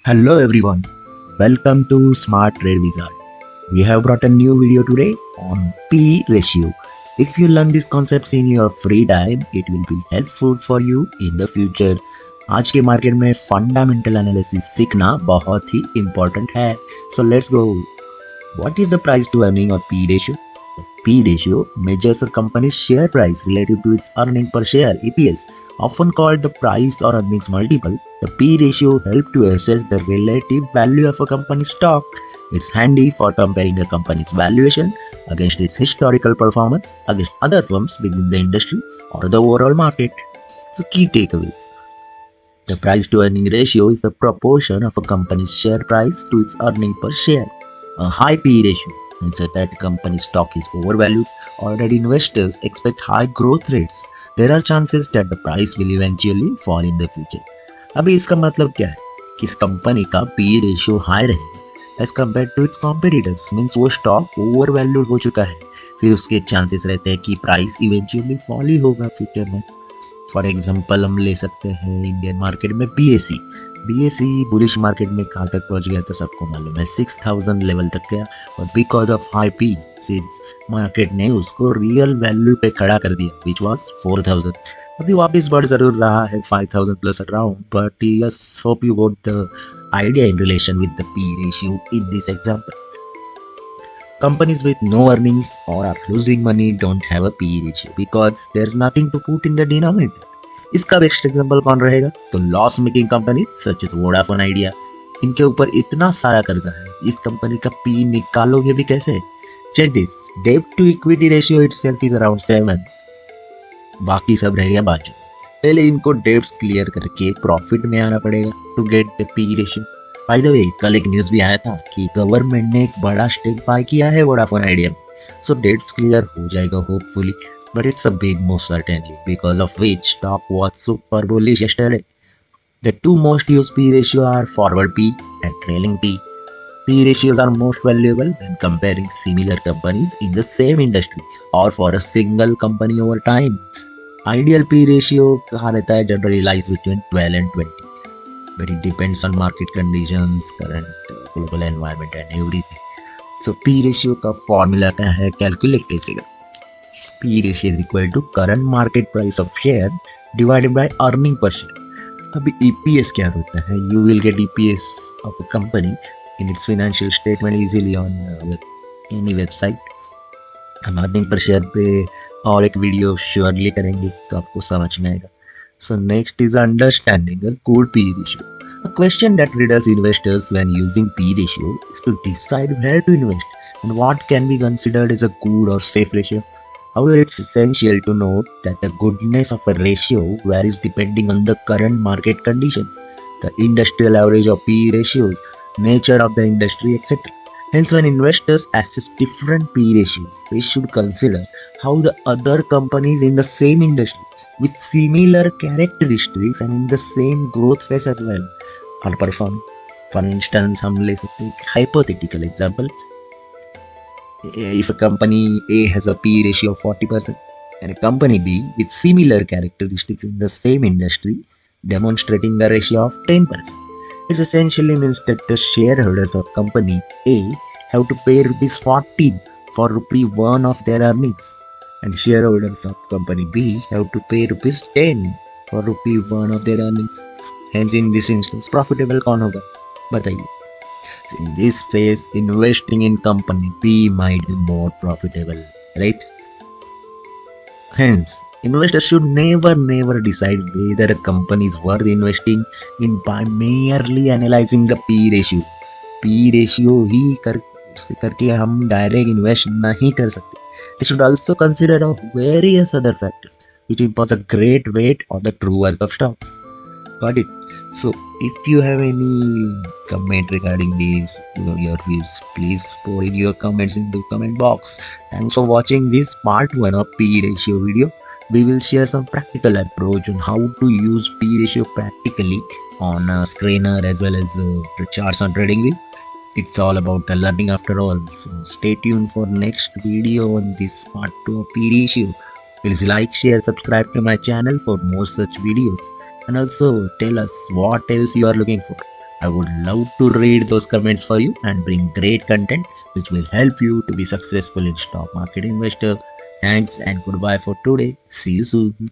Hello everyone, welcome to Smart Trade Wizard. We have brought a new video today on P ratio. If you learn these concepts in your free time, it will be helpful for you in the future. आज के market में fundamental analysis सीखना बहुत ही important है. So let's go. What is the price to earning or P ratio? The P ratio measures a company's share price relative to its earning per share (EPS), often called the price or earnings multiple. The P ratio helps to assess the relative value of a company's stock. It's handy for comparing a company's valuation against its historical performance against other firms within the industry or the overall market. So key takeaways. The price to earning ratio is the proportion of a company's share price to its earning per share. A high P ratio means that a company's stock is overvalued or that investors expect high growth rates. There are chances that the price will eventually fall in the future. अभी इसका मतलब क्या है कि इस company का P ratio high रहेगा as compare to its competitors. Means वो स्टॉक ओवर वैल्यूड हो चुका है, फिर उसके चांसेस रहते हैं कि प्राइस इवेंचुअली फॉल ही होगा फ्यूचर में. फॉर एग्जांपल हम ले सकते हैं इंडियन मार्केट में बीएसई बुलिश मार्केट में कहाँ तक पहुँच गया था सबको मालूम है, 6000 लेवल तक गया. और because of high P market ने उसको रियल वैल्यू पे खड़ा कर दिया विच वॉज 4000. अभी वापस बढ़ जरूर रहा है 5000 plus around, but yes hope you got the idea in relation with the P ratio in this example. Companies with no earnings or are losing money don't have a PE ratio because there's nothing to put in the denominator. इसका best example कौन रहेगा? तो loss making companies such as Vodafone Idea. इनके ऊपर इतना सारा कर्जा है, इस कंपनी का पी निकालोगे भी कैसे? Check this, debt to equity ratio itself is around 7. बाकी सब रहेगा बाजू. पहले इनको डेट्स क्लियर करके प्रॉफिट में आना पड़ेगा to get the P ratio. By the way कल एक न्यूज़ भी आया था कि गवर्नमेंट ने एक बड़ा स्टेक बाय किया है वोडाफोन आइडिया में. सो डेट्स क्लियर हो जाएगा hopefully, but it's a big move certainly, because of which stock was super bullish yesterday. The two most used P ratio are forward P and trailing P. P ratios are most valuable when comparing similar companies in the same industry or for a single company over time. Ideal P ratio कहाँ रहता है? Generally lies between 12 and 20. But it depends on market conditions, current global environment and everything. So P ratio का formula क्या है? Calculate कैसे करें? P ratio is equal to current market price of share divided by earning per share. अभी EPS क्या होता है? You will get EPS of a company in its financial statement easily on any website. हम earning per share पे और एक video surely करेंगे तो आपको समझ में आएगा. So next is understanding a good P ratio. A question that riddles investors when using P ratio is to decide where to invest and what can be considered as a good or safe ratio. However, it's essential to note that the goodness of a ratio varies depending on the current market conditions, the industrial average of P ratios, nature of the industry, etc. Hence, when investors assess different P ratios, they should consider how the other companies in the same industry with similar characteristics and in the same growth phase as well are performing. For instance, हम ले सकते हैं hypothetical example. If a company A has a P ratio of 40% and a company B with similar characteristics in the same industry demonstrating a ratio of 10%, it essentially means that the shareholders of company A have to pay rupees 40 for rupee 1 of their earnings, and shareholders of company B have to pay rupees 10 for rupee 1 of their earnings. Hence, in this instance, profitable कौन होगा? बताइए. In this case, investing in company B might be more profitable, right? Hence, investors should never decide whether a company is worth investing in by merely analyzing the P ratio. P ratio ही करके हम direct invest नहीं कर सकते. They should also consider various other factors which impose a great weight on the true worth of stocks. Got it? So, if you have any comment regarding this, your views, please pour in your comments in the comment box. Thanks for watching this part 1 of P ratio video. We will share some practical approach on how to use P ratio practically on a screener as well as charts on TradingView. It's all about learning after all. So stay tuned for next video on this part 2 of P ratio. Please like, share, subscribe to my channel for more such videos. And also tell us what else you are looking for. I would love to read those comments for you and bring great content which will help you to be successful in stock market investor. Thanks and goodbye for today. See you soon.